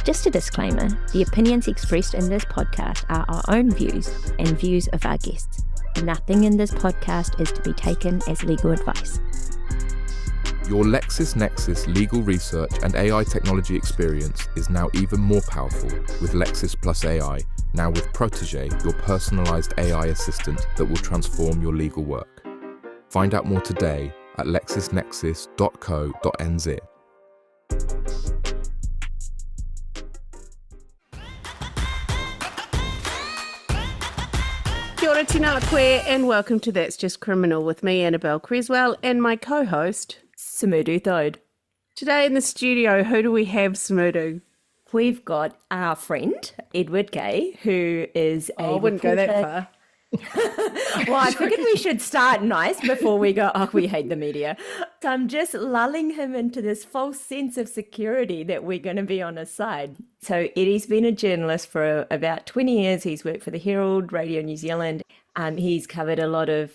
Just a disclaimer, the opinions expressed in this podcast are our own views and views of our guests. Nothing in this podcast is to be taken as legal advice. Your LexisNexis legal research and AI technology experience is now even more powerful with Lexis Plus AI, now with Protégé, your personalised AI assistant that will transform your legal work. Find out more today at lexisnexis.co.nz. Kia ora tina koe, and welcome to That's Just Criminal with me, Annabel Creswell, and my co-host, Sumudu Thode. Today in the studio, who do we have, Sumudu? We've got our friend, Edward Gay, who is a I wouldn't go that far. Well, I figured we should start nice before we go, we hate the media. So I'm just lulling him into this false sense of security that we're going to be on his side. So Eddie's been a journalist for about 20 years. He's worked for the Herald, Radio New Zealand. He's covered a lot of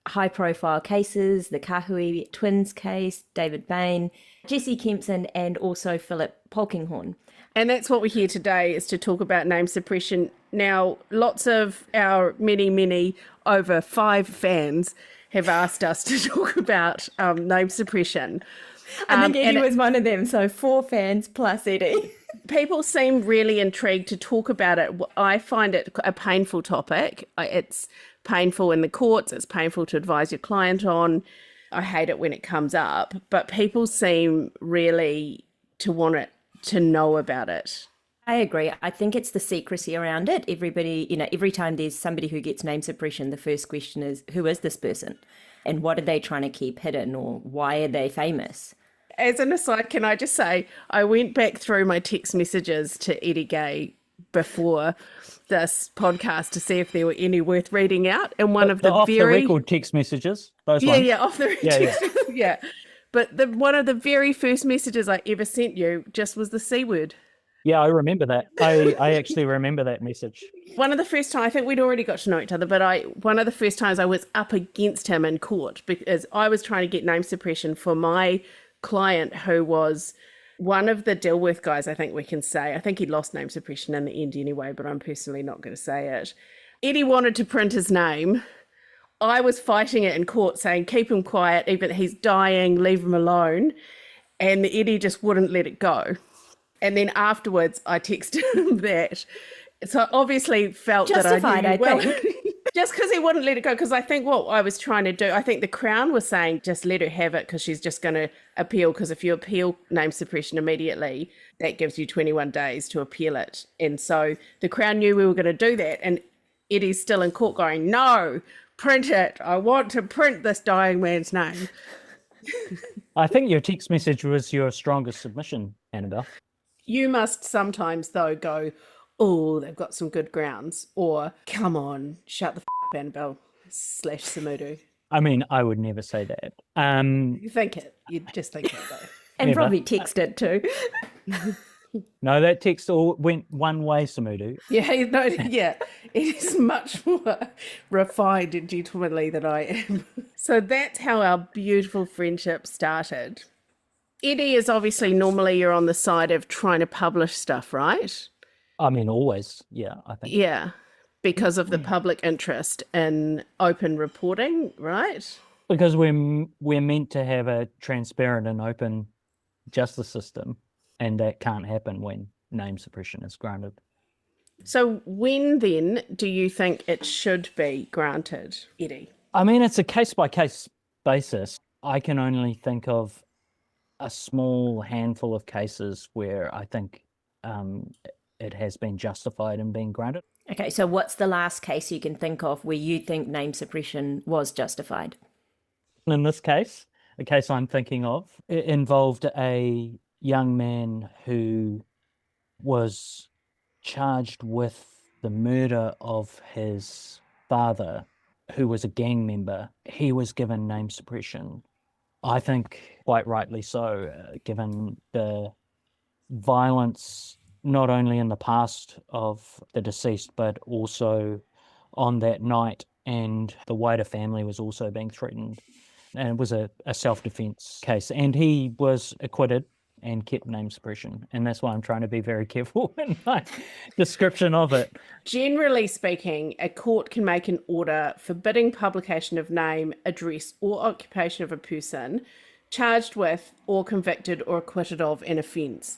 high-profile cases, the Kahui twins case, David Bain, Jesse Kempson, and also Philip Polkinghorne. And that's what we're here today, is to talk about name suppression. Now, lots of our many, over 5 fans have asked us to talk about name suppression. I think Eddie was one of them, so 4 fans plus Eddie. People seem really intrigued to talk about it. I find it a painful topic. It's painful in the courts. It's painful to advise your client on. I hate it when it comes up, but people seem really to want it to know about it. I agree. I think it's the secrecy around it. Everybody, every time there's somebody who gets name suppression, the first question is, who is this person? And what are they trying to keep hidden, or why are they famous? As an aside, can I just say, I went back through my text messages to Eddie Gay before this podcast to see if there were any worth reading out. And one of the off very... the record text messages, those ones. Yeah, off the record. Yeah. But one of the very first messages I ever sent you just was the C word. Yeah, I remember that. I actually remember that message. One of the first times, I think we'd already got to know each other, but one of the first times I was up against him in court because I was trying to get name suppression for my client, who was one of the Dilworth guys, I think we can say. I think he lost name suppression in the end anyway, but I'm personally not going to say it. Eddie wanted to print his name. I was fighting it in court, saying, keep him quiet, even he's dying, leave him alone. And Eddie just wouldn't let it go. And then afterwards, I texted him that. So obviously felt justified, that I knew, I think. Just because he wouldn't let it go, because I think what I was trying to do, I think the Crown was saying, just let her have it because she's just going to appeal, because if you appeal name suppression immediately, that gives you 21 days to appeal it. And so the Crown knew we were going to do that. And Eddie's still in court going, no, print it. I want to print this dying man's name. I think your text message was your strongest submission, Annabelle. You must sometimes, though, go, oh, they've got some good grounds. Or, come on, shut the Annabelle /Sumudu. I mean, I would never say that. You think it. You just think it, though. And Never. probably text it too. No, that text all went one way, Sumudu. Yeah, it is much more refined and gentlemanly than I am. So that's how our beautiful friendship started. Eddie is obviously, normally you're on the side of trying to publish stuff, right? I mean, always. Yeah, I think. Yeah, because of the public interest in open reporting, right? Because we're meant to have a transparent and open justice system, and that can't happen when name suppression is granted. So when then do you think it should be granted, Eddie? I mean, it's a case-by-case basis. I can only think of a small handful of cases where I think it has been justified in being granted. Okay, so what's the last case you can think of where you think name suppression was justified? In this case, the case I'm thinking of, it involved a young man who was charged with the murder of his father, who was a gang member. He was given name suppression. I think quite rightly so, given the violence not only in the past of the deceased, but also on that night, and the wider family was also being threatened. And it was a self-defense case, and he was acquitted and kept name suppression. And that's why I'm trying to be very careful in my description of it. Generally speaking, a court can make an order forbidding publication of name, address, or occupation of a person charged with or convicted or acquitted of an offence.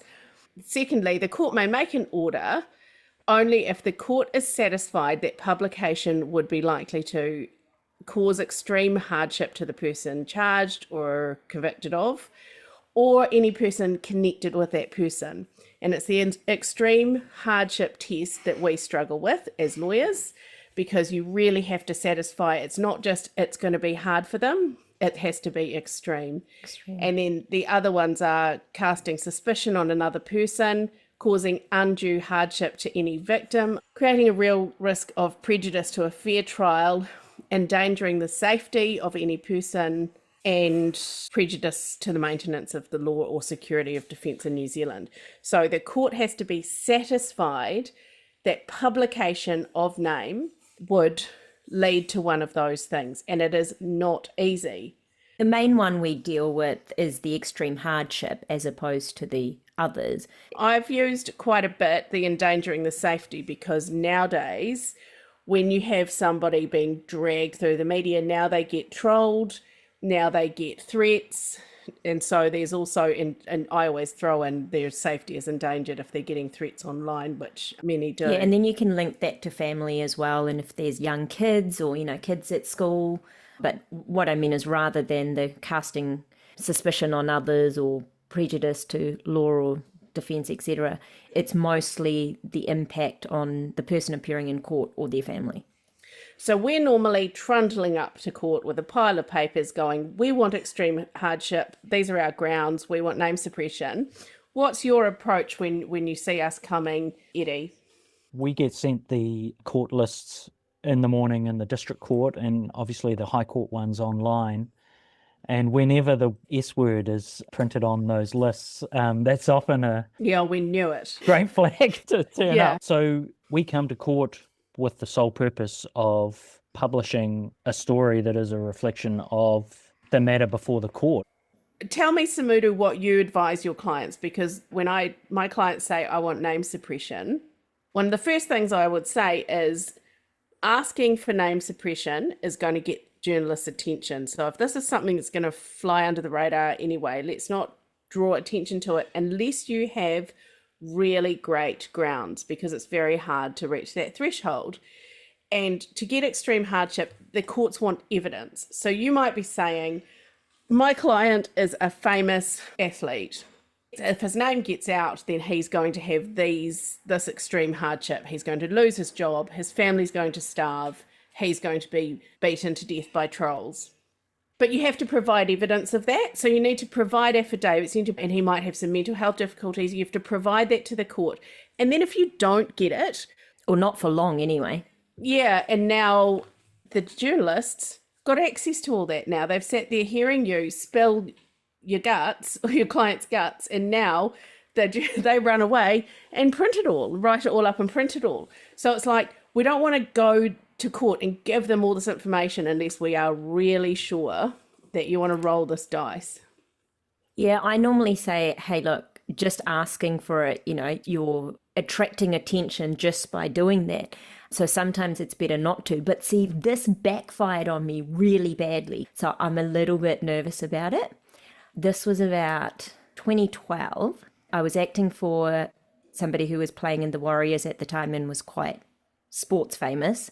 Secondly, the court may make an order only if the court is satisfied that publication would be likely to cause extreme hardship to the person charged or convicted of, or any person connected with that person. And it's the extreme hardship test that we struggle with as lawyers, because you really have to satisfy it's not just it's going to be hard for them, it has to be extreme. And then the other ones are casting suspicion on another person, causing undue hardship to any victim, creating a real risk of prejudice to a fair trial, endangering the safety of any person, and prejudice to the maintenance of the law or security of defence in New Zealand. So the court has to be satisfied that publication of name would lead to one of those things, and it is not easy. The main one we deal with is the extreme hardship as opposed to the others. I've used quite a bit the endangering the safety, because nowadays when you have somebody being dragged through the media, now they get trolled, now they get threats, and so there's also, and I always throw in their safety is endangered if they're getting threats online, which many do. Yeah, and then you can link that to family as well, and if there's young kids or, kids at school. But what I mean is, rather than the casting suspicion on others or prejudice to law or defence, etc., it's mostly the impact on the person appearing in court or their family. So we're normally trundling up to court with a pile of papers going, we want extreme hardship, these are our grounds, we want name suppression. What's your approach when you see us coming, Eddie? We get sent the court lists in the morning in the district court, and obviously the high court ones online. And whenever the S word is printed on those lists, that's often a we knew it. great flag to turn up. So we come to court with the sole purpose of publishing a story that is a reflection of the matter before the court. Tell me, Sumudu, what you advise your clients, because when my clients say I want name suppression, one of the first things I would say is asking for name suppression is going to get journalists' attention. So if this is something that's going to fly under the radar anyway, let's not draw attention to it unless you have really great grounds, because it's very hard to reach that threshold. And to get extreme hardship, the courts want evidence. So you might be saying, my client is a famous athlete. If his name gets out, then he's going to have this extreme hardship. He's going to lose his job. His family's going to starve. He's going to be beaten to death by trolls. But you have to provide evidence of that. So you need to provide affidavits, and he might have some mental health difficulties. You have to provide that to the court. And then if you don't get it, Or not for long anyway. yeah, and now the journalists got access to all that now. They've sat there hearing you spill your guts, or your client's guts, and now they run away and print it all, write it all up and print it all. So it's like, we don't want to go to court and give them all this information unless we are really sure that you want to roll this dice. Yeah, I normally say, hey, look, just asking for it, you're attracting attention just by doing that. So sometimes it's better not to. But see, this backfired on me really badly. So I'm a little bit nervous about it. This was about 2012. I was acting for somebody who was playing in the Warriors at the time and was quite sports famous.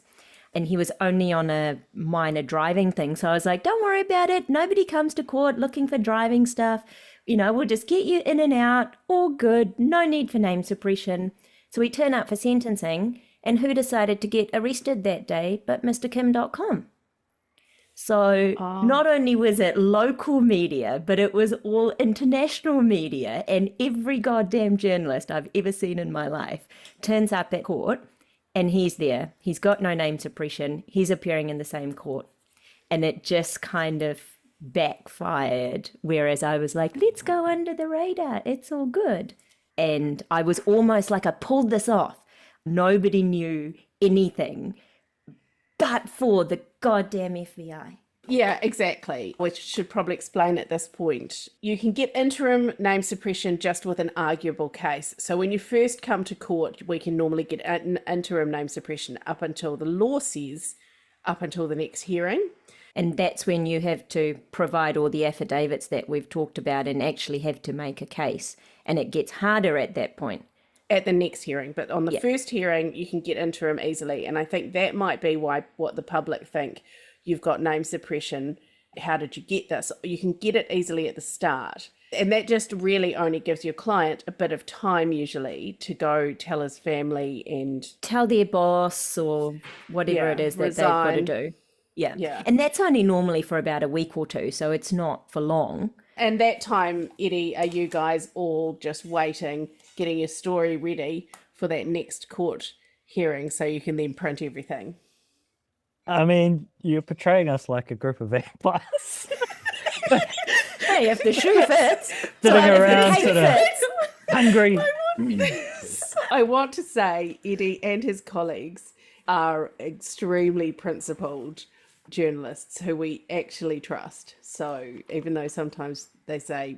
And he was only on a minor driving thing. So I was like, don't worry about it. Nobody comes to court looking for driving stuff. We'll just get you in and out. All good. No need for name suppression. So we turn up for sentencing. And who decided to get arrested that day but MrKim.com? So not only was it local media, but it was all international media, and every goddamn journalist I've ever seen in my life turns up at court, and he's there. He's got no name suppression. He's appearing in the same court. And it just kind of backfired, whereas I was like, let's go under the radar. It's all good. And I was almost like, I pulled this off. Nobody knew anything but for the goddamn FBI. Yeah, exactly. We should probably explain at this point. You can get interim name suppression just with an arguable case. So when you first come to court, we can normally get an interim name suppression up until the law says up until the next hearing. And that's when you have to provide all the affidavits that we've talked about and actually have to make a case. And it gets harder at that point. At the next hearing, but on the first hearing, you can get interim easily. And I think that might be why what the public think. You've got name suppression. How did you get this? You can get it easily at the start. And that just really only gives your client a bit of time usually to go tell his family and tell their boss or whatever it is that they've got to do. Yeah. And that's only normally for about a week or two, so it's not for long. And that time, Eddie, are you guys all just waiting, getting your story ready for that next court hearing so you can then print everything? I mean, you're portraying us like a group of vampires. Hey, if the shoe fits, sitting around sort of hungry. I want to say Eddie and his colleagues are extremely principled journalists who we actually trust. So even though sometimes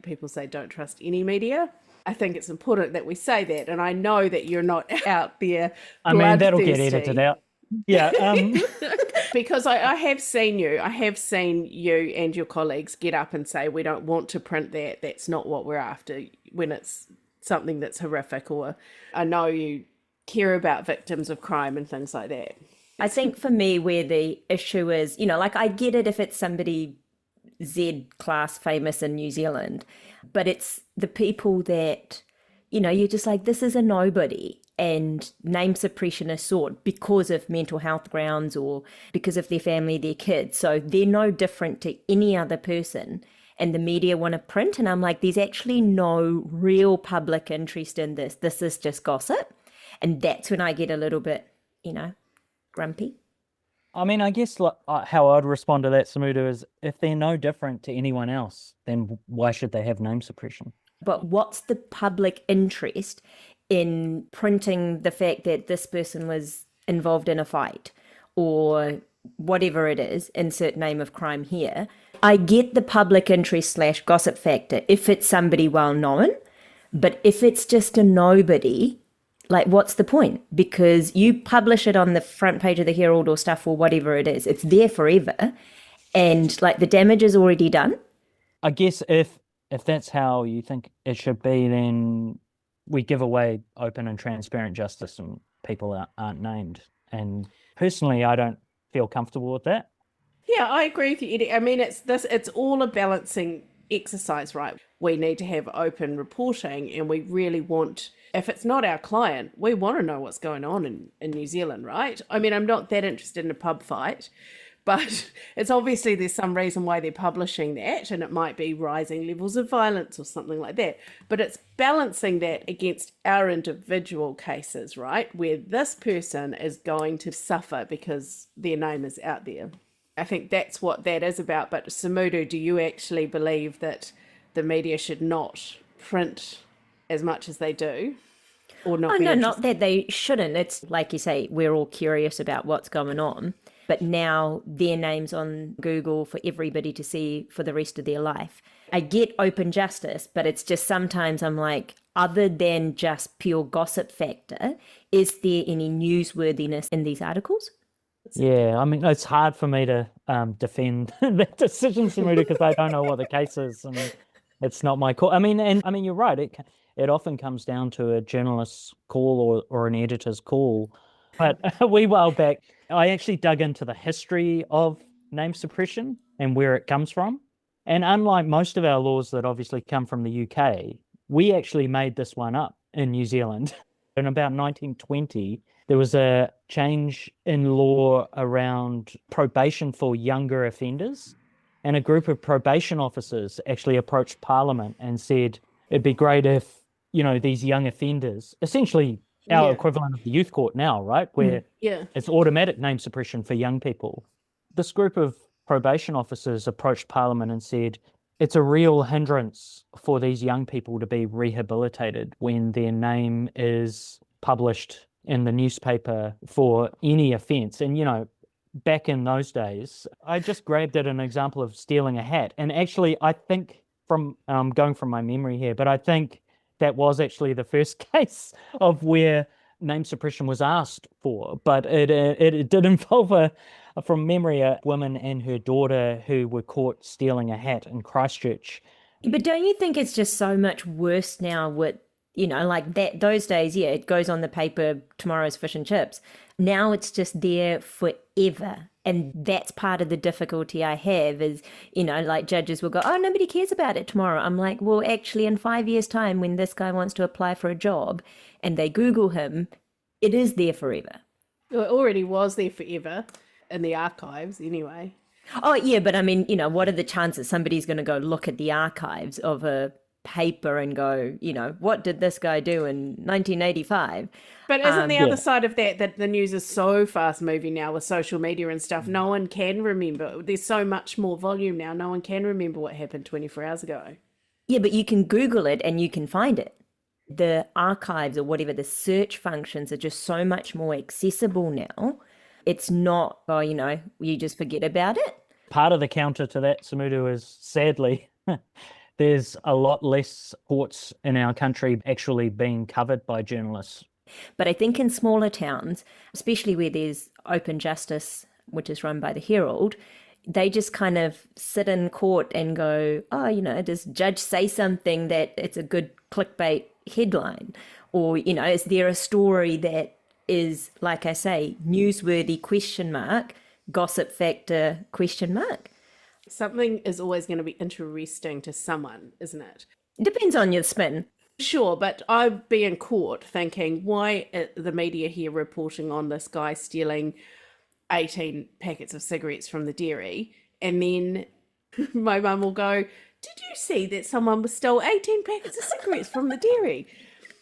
people say don't trust any media, I think it's important that we say that. And I know that you're not out there. I mean, that'll get edited out. Yeah. Because I have seen you and your colleagues get up and say, we don't want to print that. That's not what we're after, when it's something that's horrific. Or I know you care about victims of crime and things like that. I think for me, where the issue is, like I get it if it's somebody Z class famous in New Zealand, but it's the people that, you're just like, this is a nobody. And name suppression is sought because of mental health grounds or because of their family, their kids. So they're no different to any other person. And the media want to print. And I'm like, there's actually no real public interest in this. This is just gossip. And that's when I get a little bit, grumpy. I mean, I guess how I'd respond to that, Sumudu, is if they're no different to anyone else, then why should they have name suppression? But what's the public interest in printing the fact that this person was involved in a fight or whatever it is, insert name of crime here? I get the public interest / gossip factor if it's somebody well known, but if it's just a nobody, like what's the point? Because you publish it on the front page of the Herald or stuff or whatever it is, it's there forever, and like the damage is already done. I guess if that's how you think it should be, then we give away open and transparent justice and people aren't named. And personally, I don't feel comfortable with that. Yeah, I agree with you, Eddie. I mean, it's all a balancing exercise, right? We need to have open reporting, and we really want, if it's not our client, we want to know what's going on in New Zealand, right? I mean, I'm not that interested in a pub fight, but it's obviously there's some reason why they're publishing that, and it might be rising levels of violence or something like that. But it's balancing that against our individual cases, right? Where this person is going to suffer because their name is out there. I think that's what that is about. But Sumudu, do you actually believe that the media should not print as much as they do? Or not? Oh, no, not that they shouldn't. It's like you say, we're all curious about what's going on. But now their name's on Google for everybody to see for the rest of their life. I get open justice, but it's just sometimes I'm like, other than just pure gossip factor, is there any newsworthiness in these articles? Yeah, I mean, it's hard for me to defend that decision, Sumudu, because I don't know what the case is, and it's not my call. I mean, you're right. It often comes down to a journalist's call or an editor's call. But a wee while back, I actually dug into the history of name suppression and where it comes from. And unlike most of our laws that obviously come from the UK, we actually made this one up in New Zealand. In about 1920, there was a change in law around probation for younger offenders. And a group of probation officers actually approached Parliament and said, it'd be great if, these young offenders, essentially our equivalent of the youth court now, right? Where it's automatic name suppression for young people. This group of probation officers approached Parliament and said, it's a real hindrance for these young people to be rehabilitated when their name is published in the newspaper for any offence. And, back in those days, I just grabbed at an example of stealing a hat. And actually, I think going from my memory here, but I think that was actually the first case of where name suppression was asked for. But it did involve from memory, a woman and her daughter who were caught stealing a hat in Christchurch. But don't you think it's just so much worse now with, like that those days, yeah, it goes on the paper, tomorrow's fish and chips. Now it's just there forever. And that's part of the difficulty I have is, like judges will go, oh, nobody cares about it tomorrow. I'm like, well, actually, in 5 years' time, when this guy wants to apply for a job and they Google him, it is there forever. Well, it already was there forever in the archives anyway. Oh, yeah, but I mean, what are the chances somebody's going to go look at the archives of a paper and go, what did this guy do in 1985? But isn't the other side of that the news is so fast moving now with social media and stuff, no one can remember. There's so much more volume now, no one can remember what happened 24 hours ago. Yeah, but you can Google it and you can find it. The archives or whatever, the search functions are just so much more accessible now. It's not, you just forget about it. Part of the counter to that, Sumudu, is sadly, there's a lot less courts in our country actually being covered by journalists. But I think in smaller towns, especially where there's open justice, which is run by the Herald, they just kind of sit in court and go, oh, does judge say something that it's a good clickbait headline? Or, is there a story that is, like I say, newsworthy ? Gossip factor ? Something is always going to be interesting to someone, isn't it? Depends on your spin. Sure, but I'd be in court thinking, why are the media here reporting on this guy stealing 18 packets of cigarettes from the dairy? And then my mum will go, did you see that someone stole 18 packets of cigarettes from the dairy?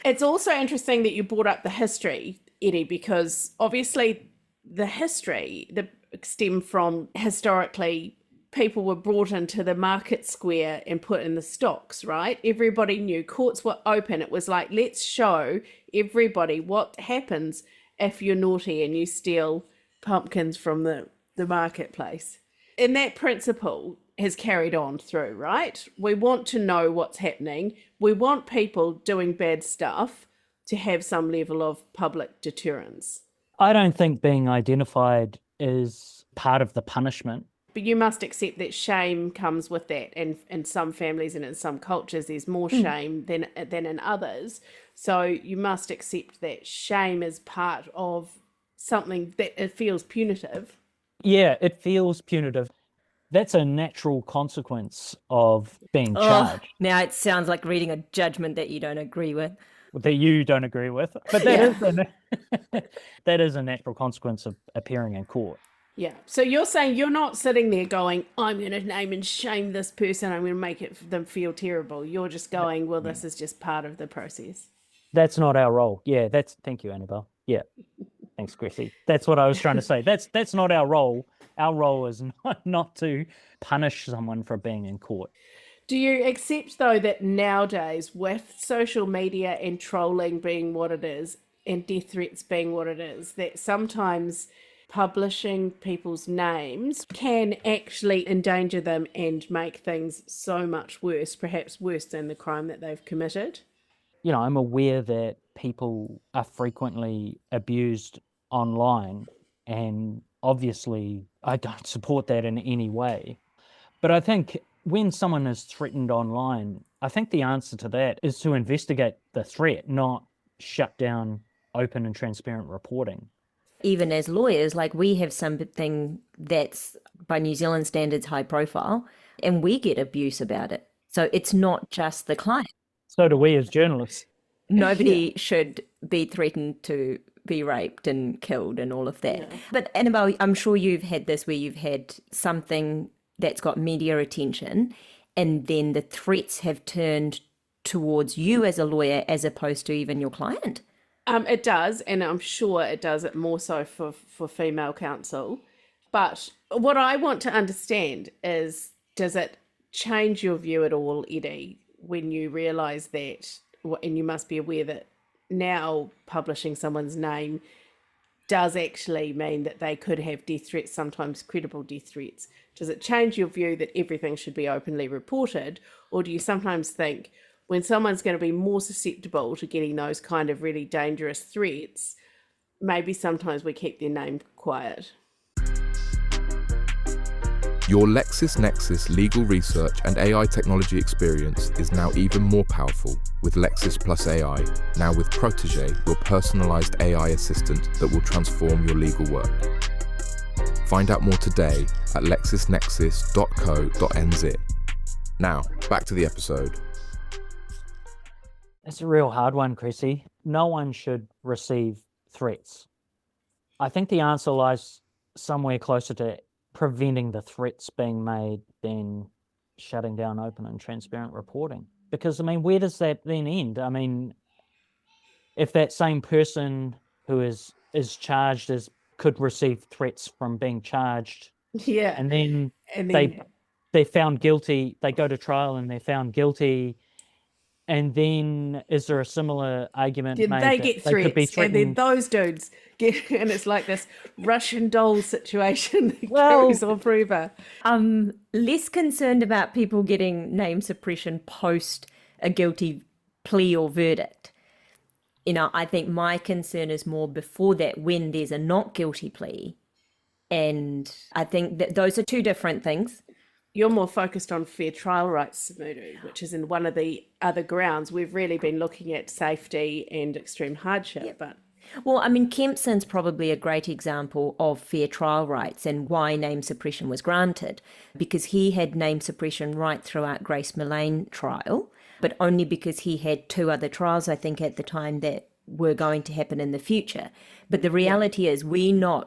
It's also interesting that you brought up the history, Eddie, because obviously the history stem from historically people were brought into the market square and put in the stocks, right? Everybody knew courts were open. It was like, let's show everybody what happens if you're naughty and you steal pumpkins from the marketplace. And that principle has carried on through, right? We want to know what's happening. We want people doing bad stuff to have some level of public deterrence. I don't think being identified is part of the punishment. But you must accept that shame comes with that. And in some families and in some cultures, there's more shame than in others. So you must accept that shame is part of something that it feels punitive. Yeah, it feels punitive. That's a natural consequence of being charged. Now it sounds like reading a judgment that you don't agree with. That you don't agree with. But that is a natural consequence of appearing in court. Yeah. So you're saying you're not sitting there going, I'm going to name and shame this person. I'm going to make them feel terrible. You're just going, well, this is just part of the process. That's not our role. Yeah, thank you, Annabelle. Yeah. Thanks, Gracie. That's what I was trying to say. That's not our role. Our role is not to punish someone for being in court. Do you accept, though, that nowadays, with social media and trolling being what it is, and death threats being what it is, that sometimes publishing people's names can actually endanger them and make things so much worse, perhaps worse than the crime that they've committed? I'm aware that people are frequently abused online, and obviously I don't support that in any way. But I think when someone is threatened online, I think the answer to that is to investigate the threat, not shut down open and transparent reporting. Even as lawyers, like we have something that's by New Zealand standards high profile, and we get abuse about it. So it's not just the client. So do we as journalists. Nobody should be threatened to be raped and killed and all of that. Yeah. But Annabelle, I'm sure you've had this where you've had something that's got media attention and then the threats have turned towards you as a lawyer as opposed to even your client. It does, and I'm sure it does it more so for female counsel. But what I want to understand is, does it change your view at all, Eddie, when you realise that, and you must be aware that now publishing someone's name does actually mean that they could have death threats, sometimes credible death threats. Does it change your view that everything should be openly reported? Or do you sometimes think when someone's going to be more susceptible to getting those kind of really dangerous threats, maybe sometimes we keep their name quiet? Your LexisNexis legal research and AI technology experience is now even more powerful with Lexis Plus AI, now with Protege, your personalized AI assistant that will transform your legal work. Find out more today at lexisnexis.co.nz. Now, back to the episode. It's a real hard one, Chrissy. No one should receive threats. I think the answer lies somewhere closer to preventing the threats being made than shutting down open and transparent reporting. Because, I mean, where does that then end? I mean, if that same person who is charged could receive threats from being charged, Yeah. and then And they're found guilty, they go to trial and they're found guilty, and then is there a similar argument did made they that get they could be threats, and then threatened? those dudes get, and it's like this Russian doll situation that Well- carries on forever. I'm less concerned about people getting name suppression post a guilty plea or verdict. You know, I think my concern is more before that, when there's a not guilty plea. And I think that those are two different things. You're more focused on fair trial rights, Sumudu, which is in one of the other grounds. We've really been looking at safety and extreme hardship, but Well, I mean, Kempson's probably a great example of fair trial rights and why name suppression was granted, because he had name suppression right throughout Grace Millane trial, but only because he had two other trials, I think, at the time that were going to happen in the future. But the reality is, we know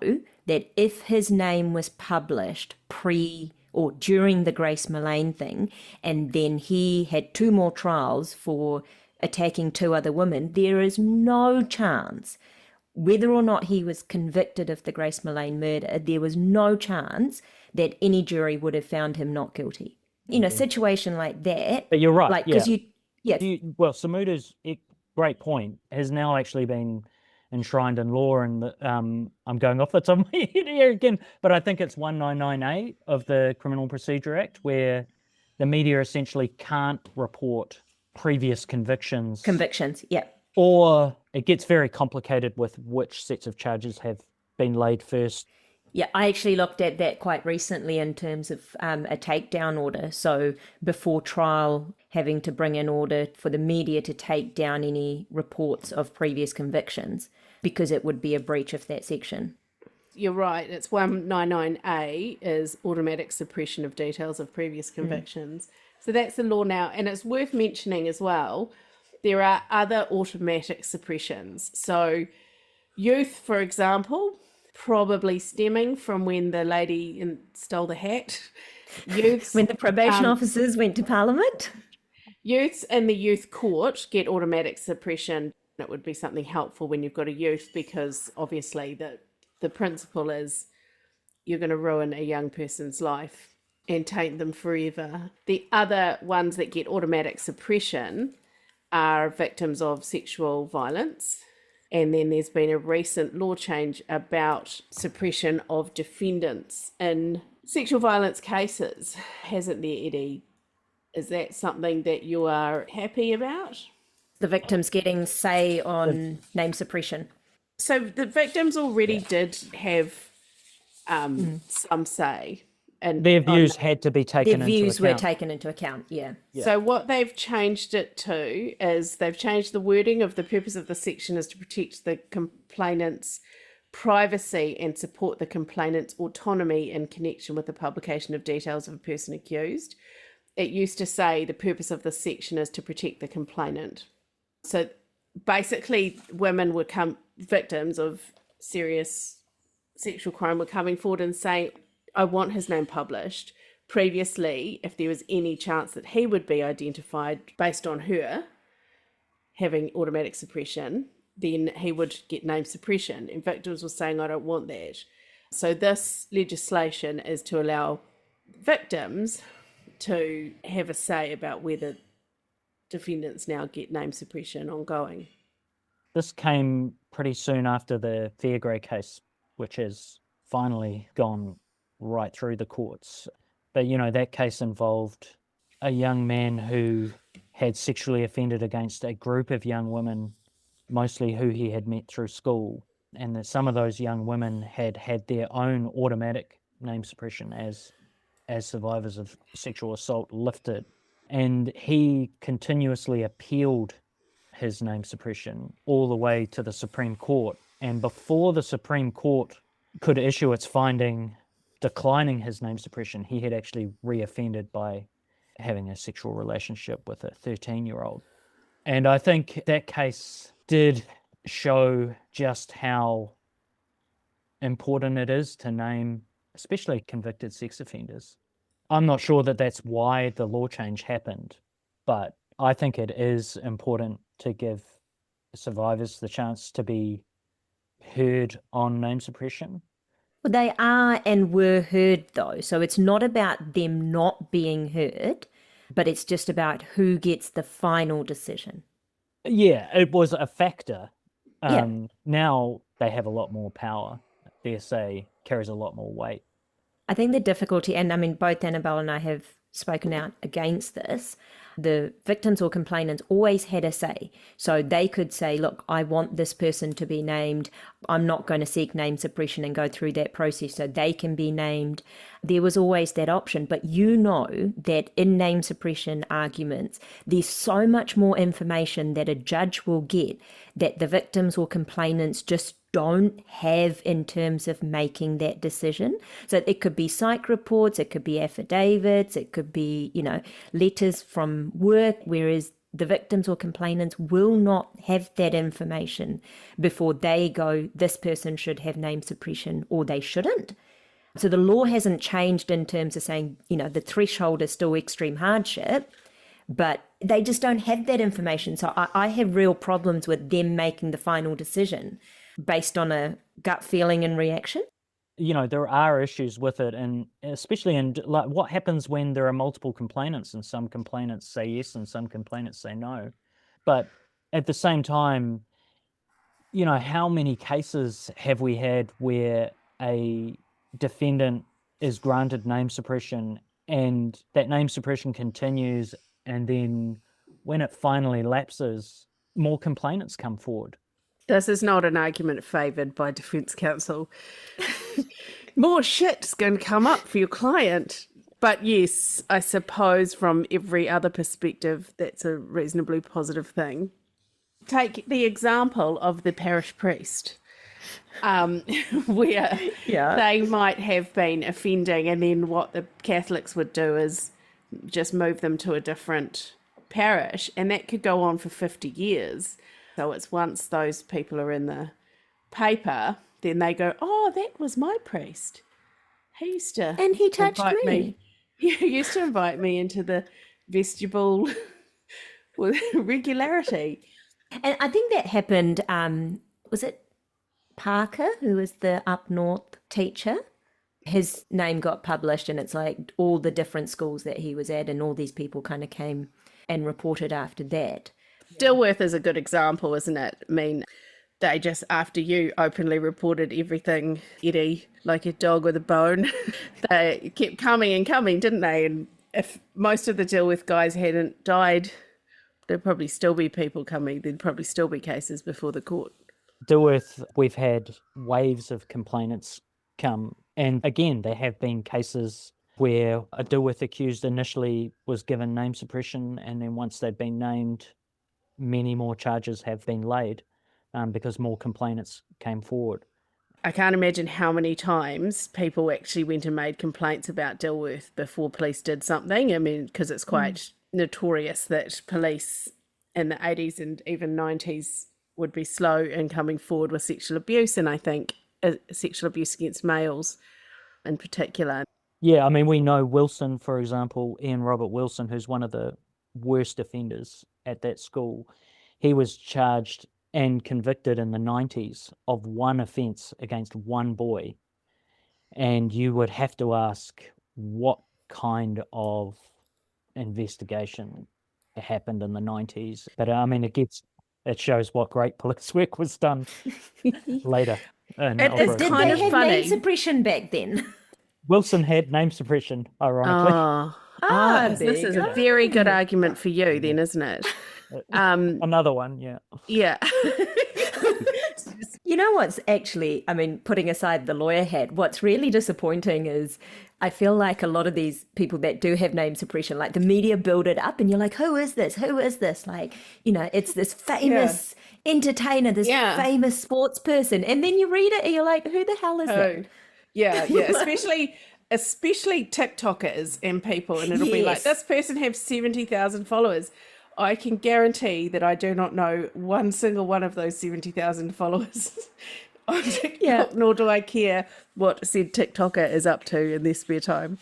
that if his name was published pre or during the Grace Millane thing, and then he had two more trials for attacking two other women, there is no chance, whether or not he was convicted of the Grace Millane murder, there was no chance that any jury would have found him not guilty. In a situation like that. But you're right, Like, because well, Sumudu's great point has now actually been enshrined in law, and I'm going off the top of my head here again, but I think it's 199A of the Criminal Procedure Act, where the media essentially can't report previous convictions. Yeah. Or it gets very complicated with which sets of charges have been laid first. Yeah, I actually looked at that quite recently in terms of a takedown order. So before trial, having to bring an order for the media to take down any reports of previous convictions, because it would be a breach of that section. you're right. It's 199A is automatic suppression of details of previous convictions. So that's the law now. And it's worth mentioning as well, there are other automatic suppressions. So youth, for example, probably stemming from when the lady stole the hat. Youths, When the probation officers went to Parliament. youths in the youth court get automatic suppression. It would be something helpful when you've got a youth, because obviously the principle is you're going to ruin a young person's life and taint them forever. The other ones that get automatic suppression are victims of sexual violence. And then there's been a recent law change about suppression of defendants in sexual violence cases. Hasn't there, Eddie? Is that something that you are happy about? The victims getting say on name suppression. So the victims already did have some say. And Their views had to be taken Their into views were account. taken into account, yeah. So what they've changed it to is they've changed the wording of the purpose of the section is to protect the complainant's privacy and support the complainant's autonomy in connection with the publication of details of a person accused. It used to say the purpose of the section is to protect the complainant. So basically women were victims of serious sexual crime were coming forward and saying, I want his name published. Previously, if there was any chance that he would be identified based on her having automatic suppression, then he would get name suppression. And victims were saying, I don't want that. So this legislation is to allow victims to have a say about whether defendants now get name suppression ongoing. This came pretty soon after the Fairgrave case, which has finally gone right through the courts. But, that case involved a young man who had sexually offended against a group of young women, mostly who he had met through school, and that some of those young women had had their own automatic name suppression as survivors of sexual assault lifted. And he continuously appealed his name suppression all the way to the Supreme Court. And before the Supreme Court could issue its finding declining his name suppression, he had actually reoffended by having a sexual relationship with a 13-year-old. And I think that case did show just how important it is to name, especially convicted sex offenders. I'm not sure that that's why the law change happened, but I think it is important to give survivors the chance to be heard on name suppression. Well, they are and were heard, though. So it's not about them not being heard, but it's just about who gets the final decision. Yeah, it was a factor. Yeah. Now they have a lot more power. Their say carries a lot more weight. I think the difficulty, and I mean, both Annabelle and I have spoken out against this, the victims or complainants always had a say. So they could say, look, I want this person to be named. I'm not going to seek name suppression and go through that process so they can be named. There was always that option. But you know that in name suppression arguments, there's so much more information that a judge will get that the victims or complainants just don't have in terms of making that decision. So it could be psych reports, it could be affidavits, it could be, letters from work, whereas the victims or complainants will not have that information before they go, this person should have name suppression or they shouldn't. So the law hasn't changed in terms of saying, the threshold is still extreme hardship, but they just don't have that information. So I have real problems with them making the final decision based on a gut feeling and reaction. There are issues with it, and especially in like what happens when there are multiple complainants and some complainants say yes and some complainants say no. But at the same time, how many cases have we had where a defendant is granted name suppression and that name suppression continues, and then when it finally lapses, more complainants come forward? This is not an argument favoured by defence counsel. More shit's going to come up for your client. But yes, I suppose from every other perspective, that's a reasonably positive thing. Take the example of the parish priest, where they might have been offending, and then what the Catholics would do is just move them to a different parish, and that could go on for 50 years. So it's once those people are in the paper, then they go, oh, that was my priest. He used to And he touched invite me. He used to invite me into the vestibule with regularity. And I think that happened, was it Parker, who was the up north teacher? His name got published, and it's like all the different schools that he was at, and all these people kind of came and reported after that. Dilworth is a good example, isn't it? I mean, they just, after you openly reported everything, Eddie, like a dog with a bone, they kept coming and coming, didn't they? And if most of the Dilworth guys hadn't died, there'd probably still be people coming. There'd probably still be cases before the court. Dilworth, we've had waves of complainants come. And again, there have been cases where a Dilworth accused initially was given name suppression, and then once they've been named, many more charges have been laid because more complainants came forward. I can't imagine how many times people actually went and made complaints about Dilworth before police did something. I mean, because it's quite notorious that police in the 80s and even 90s would be slow in coming forward with sexual abuse, and I think sexual abuse against males in particular. Yeah, I mean, we know Wilson, for example, Ian Robert Wilson, who's one of the worst offenders at that school. He was charged and convicted in the 90s of one offence against one boy. And you would have to ask what kind of investigation happened in the 90s. But I mean, it gets it shows what great police work was done later. It's Did kind they of have funny. name suppression back then? Wilson had name suppression, ironically. This there is you a go. very good argument for you then, isn't it? Another one, yeah. Yeah. You know what's actually, I mean, putting aside the lawyer hat, what's really disappointing is I feel like a lot of these people that do have name suppression, like the media build it up and you're like, who is this? Who is this? Like, you know, it's this famous entertainer, this famous sports person. And then you read it and you're like, who the hell is that? Yeah, especially TikTokers and people, and it'll be like, this person has 70,000 followers. I can guarantee that I do not know one single one of those 70,000 followers on TikTok, nor do I care what said TikToker is up to in their spare time.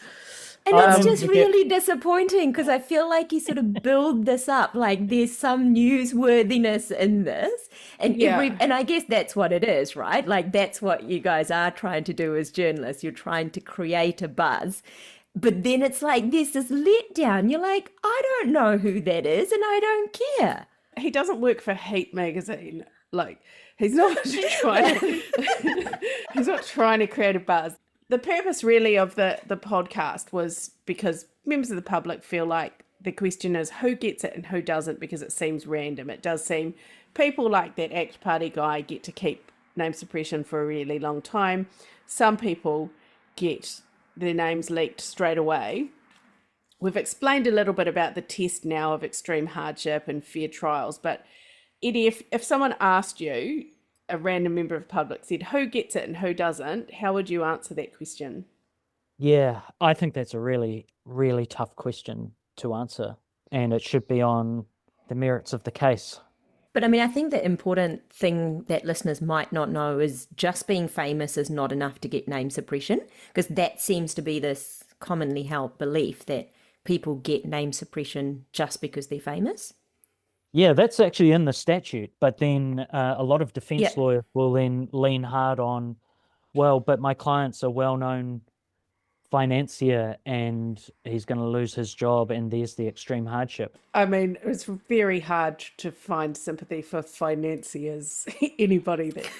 And it's just really disappointing because I feel like you sort of build this up, like there's some newsworthiness in this. And and I guess that's what it is, right? Like that's what you guys are trying to do as journalists. You're trying to create a buzz. But then it's like there's this letdown. You're like, I don't know who that is and I don't care. He doesn't work for Heat magazine. Like he's not trying to create a buzz. The purpose really of the podcast was because members of the public feel like the question is who gets it and who doesn't, because it seems random. It does seem people like that ACT Party guy get to keep name suppression for a really long time. Some people get their names leaked straight away. We've explained a little bit about the test now of extreme hardship and fair trials, but Eddie, if someone asked you, a random member of the public said, who gets it and who doesn't, how would you answer that question? Yeah, I think that's a really, really tough question to answer, and it should be on the merits of the case. But I mean, I think the important thing that listeners might not know is just being famous is not enough to get name suppression, because that seems to be this commonly held belief that people get name suppression just because they're famous. Yeah, that's actually in the statute, but then a lot of defense lawyers will then lean hard on, well, but my client's a well-known financier and he's going to lose his job and there's the extreme hardship. I mean, it's very hard to find sympathy for financiers, anybody that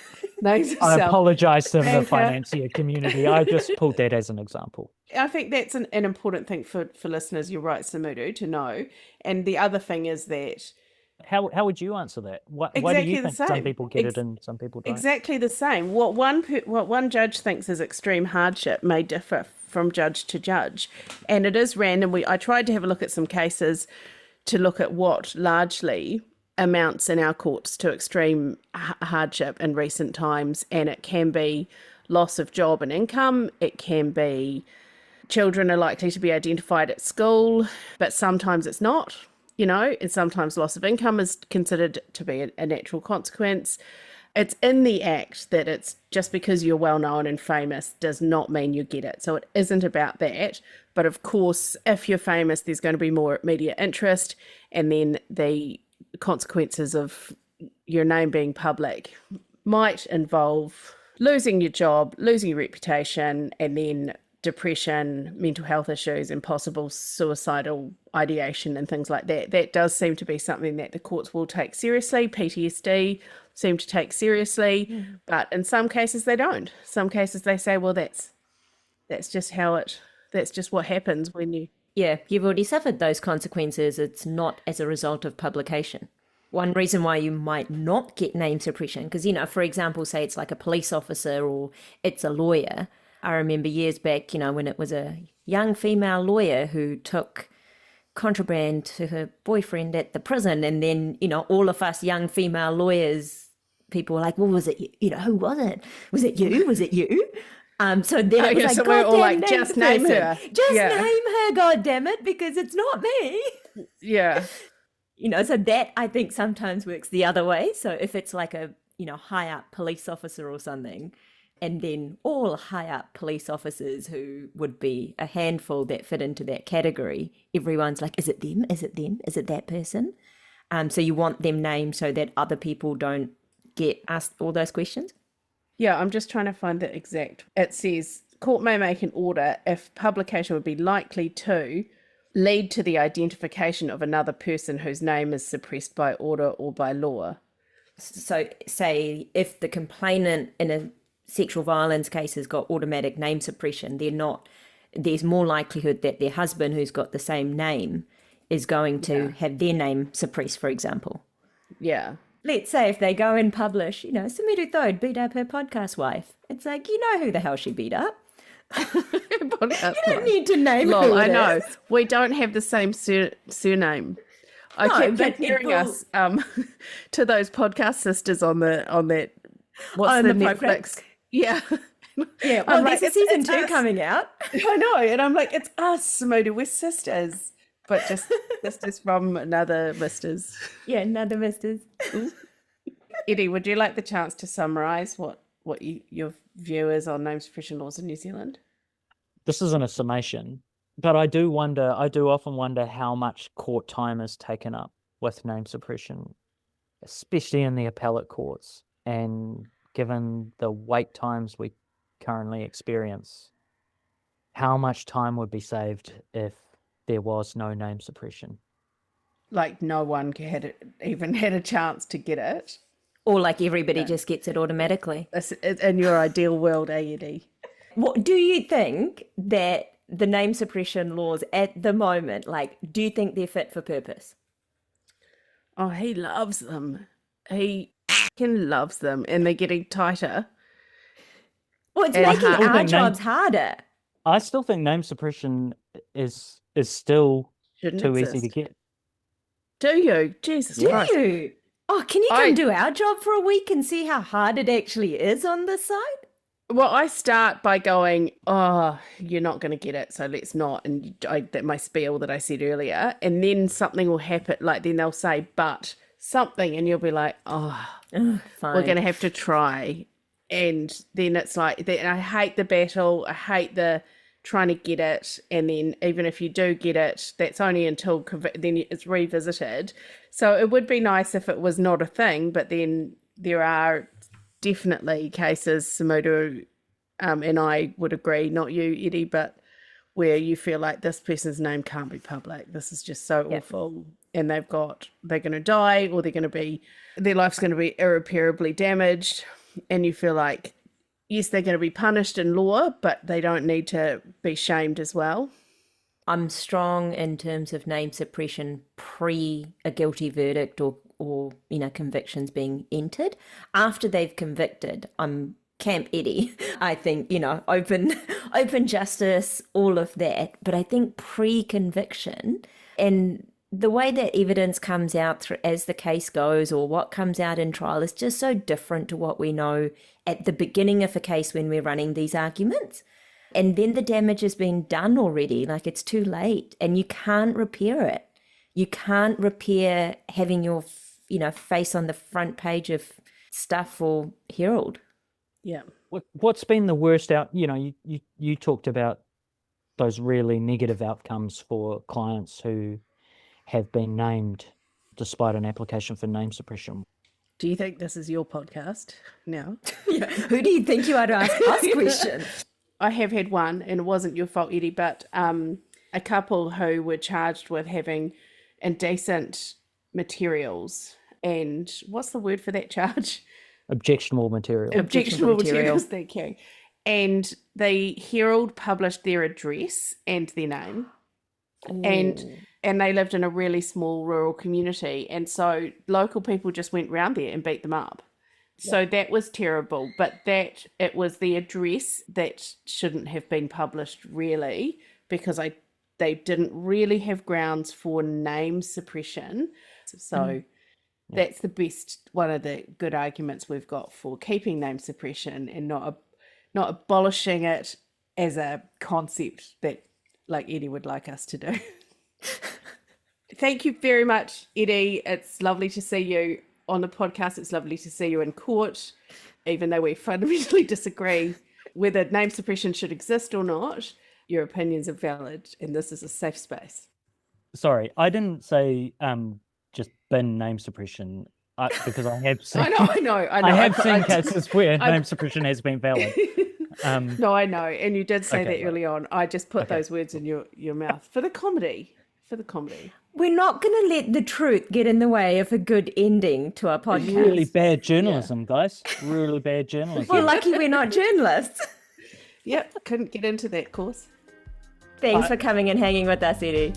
knows himself. I apologise to the financier community. I just pulled that as an example. I think that's an important thing for listeners, you're right, Sumudu, to know. And the other thing is that How would you answer that? Why do you think some people get it and some people don't? Exactly the same. What one judge thinks is extreme hardship may differ from judge to judge, and it is random. I tried to have a look at some cases to look at what largely amounts in our courts to extreme hardship in recent times, and it can be loss of job and income. It can be children are likely to be identified at school, but sometimes it's not. You know, and sometimes loss of income is considered to be a natural consequence. It's in the Act that it's just because you're well known and famous does not mean you get it. So it isn't about that. But of course, if you're famous, there's going to be more media interest, and then the consequences of your name being public might involve losing your job, losing your reputation, and then depression, mental health issues, and possible suicidal ideation and things like that. That does seem to be something that the courts will take seriously. PTSD seem to take seriously, but in some cases they don't. Some cases they say, well, that's just that's just what happens when you... Yeah, you've already suffered those consequences. It's not as a result of publication. One reason why you might not get name suppression, because, you know, for example, say it's like a police officer or it's a lawyer. I remember years back, you know, when it was a young female lawyer who took contraband to her boyfriend at the prison, and then, you know, all of us young female lawyers, people were like, well, was it, you know, who was it? Was it you? Was it you? So then it was like, so we're all like, name just name her. Just name her, goddammit, because it's not me. Yeah. You know, so that I think sometimes works the other way. So if it's like a, you know, high up police officer or something, and then all high up police officers who would be a handful that fit into that category, everyone's like, is it them? Is it them? Is it that person? So you want them named so that other people don't get asked all those questions? Yeah, I'm just trying to find the exact. It says, court may make an order if publication would be likely to lead to the identification of another person whose name is suppressed by order or by law. So say if the complainant in a sexual violence case has got automatic name suppression, there's more likelihood that their husband, who's got the same name, is going to have their name suppressed, for example. Yeah. Let's say if they go and publish, Sumudu Thode beat up her podcast wife. It's like, you know who the hell she beat up. You don't need to name who I it know. is. We don't have the same surname. I kept comparing us to those podcast sisters on that. What's the Netflix? Progress? Yeah. Yeah, well, I'm there's like, a season it's 2 us. coming out. I know, and I'm like, it's us, Sumudu. We're sisters, but just sisters from another misters. Yeah, another misters. Eddie, would you like the chance to summarise what your view is on name suppression laws in New Zealand? This isn't a summation, but I do often wonder how much court time is taken up with name suppression, especially in the appellate courts. And given the wait times we currently experience, how much time would be saved if there was no name suppression? Like no one even had a chance to get it. Or like everybody just gets it automatically. In your ideal world, Eddie? What do you think that the name suppression laws at the moment, do you think they're fit for purpose? Oh, he loves them. He fucking loves them, and they're getting tighter. Well, it's And making I our think jobs harder. I still think name suppression is still Shouldn't too exist. easy to get. Do you? Jesus Do Christ. you? Oh, can you come do our job for a week and see how hard it actually is on this side? Well, I start by going, oh, you're not going to get it, so let's not. And that my spiel that I said earlier. And then something will happen. Then they'll say, but something. And you'll be like, oh, Fine. we're going to have to try. And then it's like, I hate the battle. I hate the trying to get it. And then even if you do get it, that's only until then it's revisited. So it would be nice if it was not a thing. But then there are definitely cases, Sumudu, and I would agree, not you, Eddie, but where you feel like this person's name can't be public. This is just so awful. And they're going to die, or their life's going to be irreparably damaged. And you feel like, yes, they're going to be punished in law, but they don't need to be shamed as well. I'm strong in terms of name suppression pre a guilty verdict or convictions being entered. After they've convicted, I'm Camp Eddie. I think, open justice, all of that. But I think pre-conviction and the way that evidence comes out as the case goes or what comes out in trial is just so different to what we know at the beginning of a case when we're running these arguments. And then the damage has been done already, it's too late and you can't repair it. You can't repair having your face on the front page of Stuff or Herald. Yeah. What's been the worst you talked about those really negative outcomes for clients who have been named despite an application for name suppression. Do you think this is your podcast now? Who do you think you are to ask us questions? I have had one, and it wasn't your fault, Eddie, but a couple who were charged with having indecent materials. And what's the word for that charge? Objectionable material. Objectionable materials, thank you. And the Herald published their address and their name. And they lived in a really small rural community. And so local people just went round there and beat them up. So that was terrible. But it was the address that shouldn't have been published really, because they didn't really have grounds for name suppression. So that's the best, one of the good arguments we've got for keeping name suppression and not abolishing it as a concept that Eddie would like us to do. Thank you very much, Eddie. It's lovely to see you on the podcast. It's lovely to see you in court, even though we fundamentally disagree whether name suppression should exist or not. Your opinions are valid, and this is a safe space. Sorry, I didn't say just bin name suppression because I have seen. I know. I have seen cases where name suppression has been valid. No, I know, and you did say Okay, that early on. I just put those words in your mouth for the comedy. We're not going to let the truth get in the way of a good ending to our podcast. Really bad journalism, guys. Really bad journalism. Well, lucky we're not journalists. Yep, couldn't get into that course. Thanks for coming and hanging with us, Eddie.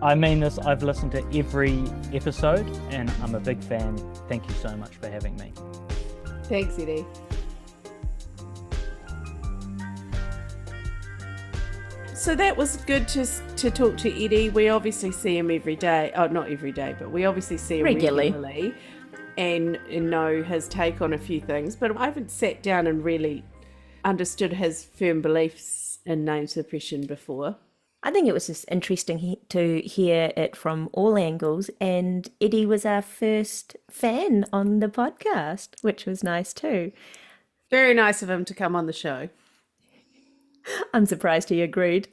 I mean this, I've listened to every episode and I'm a big fan. Thank you so much for having me. Thanks, Eddie. So that was good to talk to Eddie. We obviously see him every day. Oh, not every day, but we obviously see him regularly and know his take on a few things. But I haven't sat down and really understood his firm beliefs in name suppression before. I think it was just interesting to hear it from all angles, and Eddie was our first fan on the podcast, which was nice too. Very nice of him to come on the show. I'm surprised he agreed.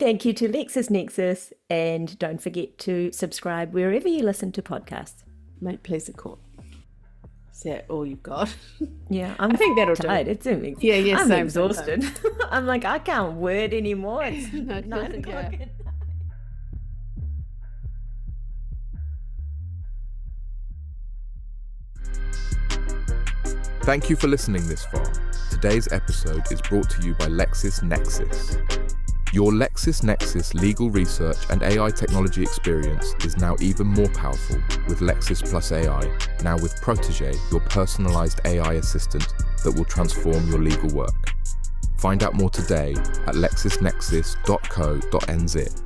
Thank you to LexisNexis, and don't forget to subscribe wherever you listen to podcasts. Mate, please a court. Is that all you've got? Yeah, I think that'll tired. do. It's Yeah, I'm same, exhausted. I'm like, I can't word anymore. It's No, 9 o'clock yeah. at night. Thank you for listening this far. Today's episode is brought to you by LexisNexis. Your LexisNexis legal research and AI technology experience is now even more powerful with Lexis Plus AI, now with Protégé, your personalized AI assistant that will transform your legal work. Find out more today at lexisnexis.co.nz.